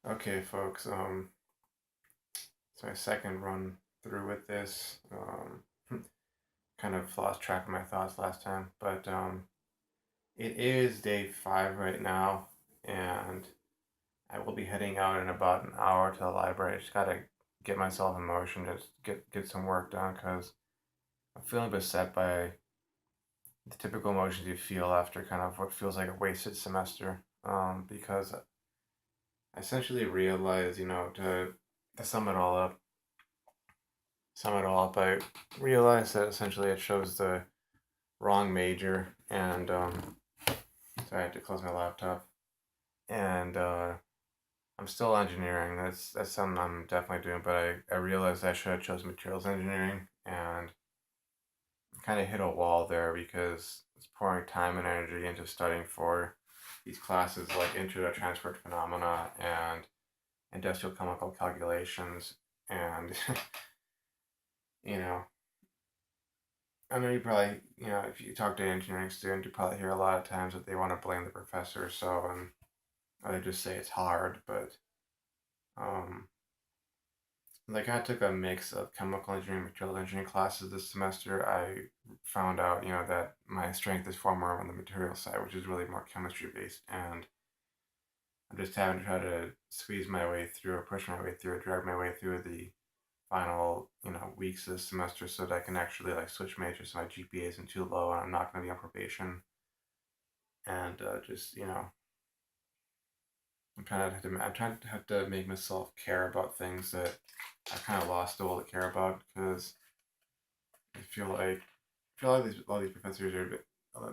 Okay, folks. It's my second run through with this. Kind of lost track of my thoughts last time, but it is day 5 right now, and I will be heading out in about an hour to the library. I just gotta get myself in motion, just get some work done, because I'm feeling beset by the typical emotions you feel after kind of what feels like a wasted semester. Because I essentially realized, to sum it all up, I realized that essentially it shows the wrong major, and sorry, I had to close my laptop. And I'm still engineering. That's something I'm definitely doing, but I realized I should have chosen materials engineering, and kind of hit a wall there because it's pouring time and energy into studying for these classes like Intro to Transport Phenomena and Industrial Chemical Calculations, and you know I know you probably, if you talk to an engineering student, you probably hear a lot of times that they want to blame the professor, so, or they just say it's hard, but, um, like, I took a mix of chemical engineering, materials engineering classes this semester. I found out, that my strength is far more on the material side, which is really more chemistry based, and I'm just having to try to squeeze my way through, or push my way through, or drag my way through the final, weeks of this semester so that I can actually, like, switch majors so my GPA isn't too low and I'm not going to be on probation. And just I'm trying to have to make myself care about things that I kind of lost the will to care about because I feel like a lot of these professors are a bit,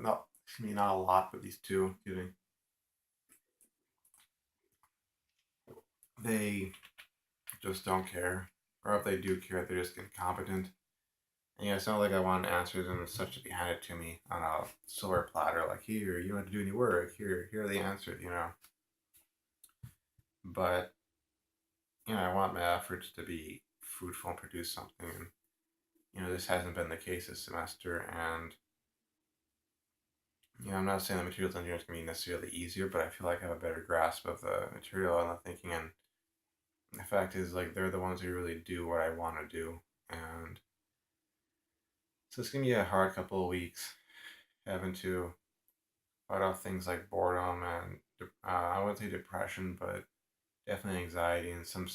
not, excuse me, not a lot, but these two, excuse me, they just don't care, or if they do care, they're just incompetent. And it's not like I want answers and such to be handed to me on a silver platter, like, here, you don't have to do any work, here are the answers. But I want my efforts to be fruitful and produce something. And this hasn't been the case this semester. And I'm not saying the materials engineering is going to be necessarily easier, but I feel like I have a better grasp of the material and the thinking. And the fact is, like, they're the ones who really do what I want to do. And so it's going to be a hard couple of weeks having to fight off things like boredom and I wouldn't say depression, but definitely anxiety and some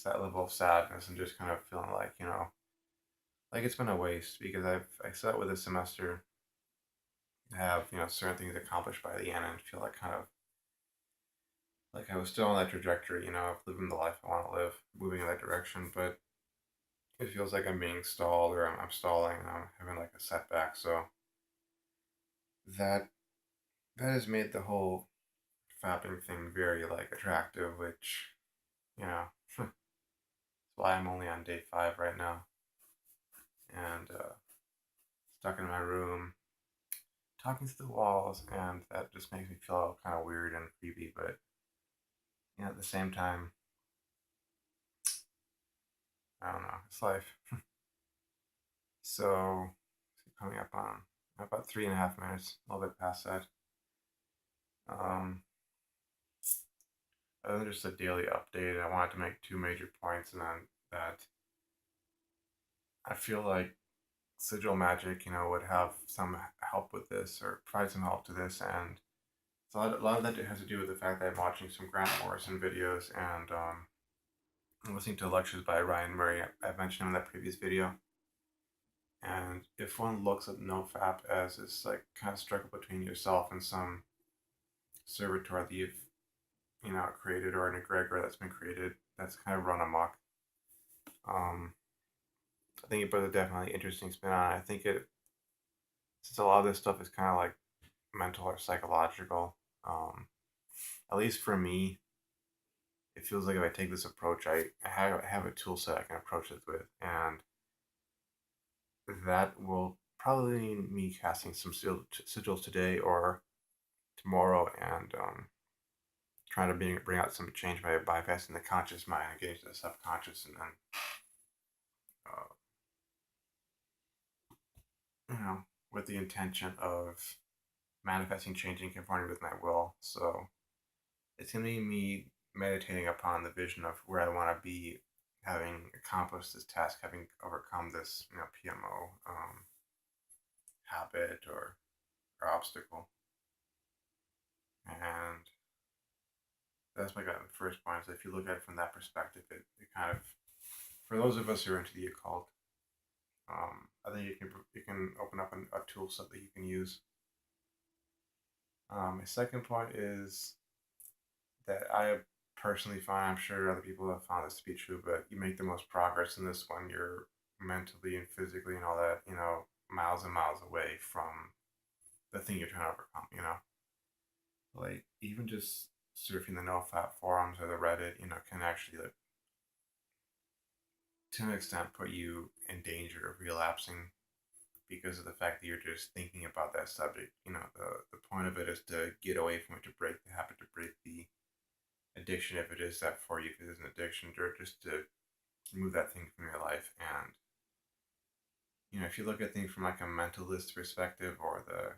level of sadness, and just kind of feeling like like it's been a waste because I set with this semester to have certain things accomplished by the end and feel like kind of like I was still on that trajectory, of living the life I want to live, moving in that direction, but it feels like I'm being stalled, or I'm stalling and I'm having like a setback. So that that has made the whole fapping thing very like attractive, which you know that's why I'm only on day 5 right now, and stuck in my room talking to the walls, and that just makes me feel kind of weird and creepy. But at the same time, I don't know, it's life. So coming up on about 3.5 minutes, a little bit past that. Um, Other than just a daily update, I wanted to make two major points, and then that I feel like Sigil Magic, would have some help with this or provide some help to this, and so a lot of that has to do with the fact that I'm watching some Grant Morrison videos and I'm listening to lectures by Ryan Murray. I mentioned him in that previous video. And if one looks at Nofap as this like kind of struggle between yourself and some servitor that you've created, or an egregor that's been created that's kind of run amok, um, I think it puts a definitely interesting spin on it. I think it since a lot of this stuff is kind of like mental or psychological. Um, at least for me, it feels like if I take this approach, I have a tool set I can approach it with, and that will probably mean me casting some sigils today or tomorrow, and trying to bring out some change by bypassing the conscious mind and getting to the subconscious, and then uh, you know with the intention of manifesting change in conformity with my will. So it's gonna be me meditating upon the vision of where I want to be, having accomplished this task, having overcome this, PMO habit or obstacle. And that's my first point. So if you look at it from that perspective, it kind of, for those of us who are into the occult, I think it can open up a tool set that you can use. My second point is that I personally find, I'm sure other people have found this to be true, but you make the most progress in this when you're mentally and physically and all that, miles and miles away from the thing you're trying to overcome. Like, even just surfing the Nofap forums or the Reddit, can actually, like, to an extent, put you in danger of relapsing because of the fact that you're just thinking about that subject. The point of it is to get away from it, to break the habit, to break the addiction, if it is that for you, if it is an addiction, or just to remove that thing from your life. And if you look at things from like a mentalist perspective, or I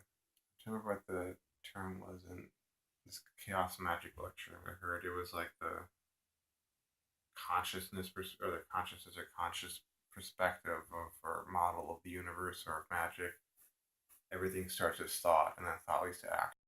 don't remember what the term was in this chaos magic lecture I heard. It was like the or the consciousness or conscious perspective of or model of the universe or of magic. Everything starts as thought, and then thought leads to action.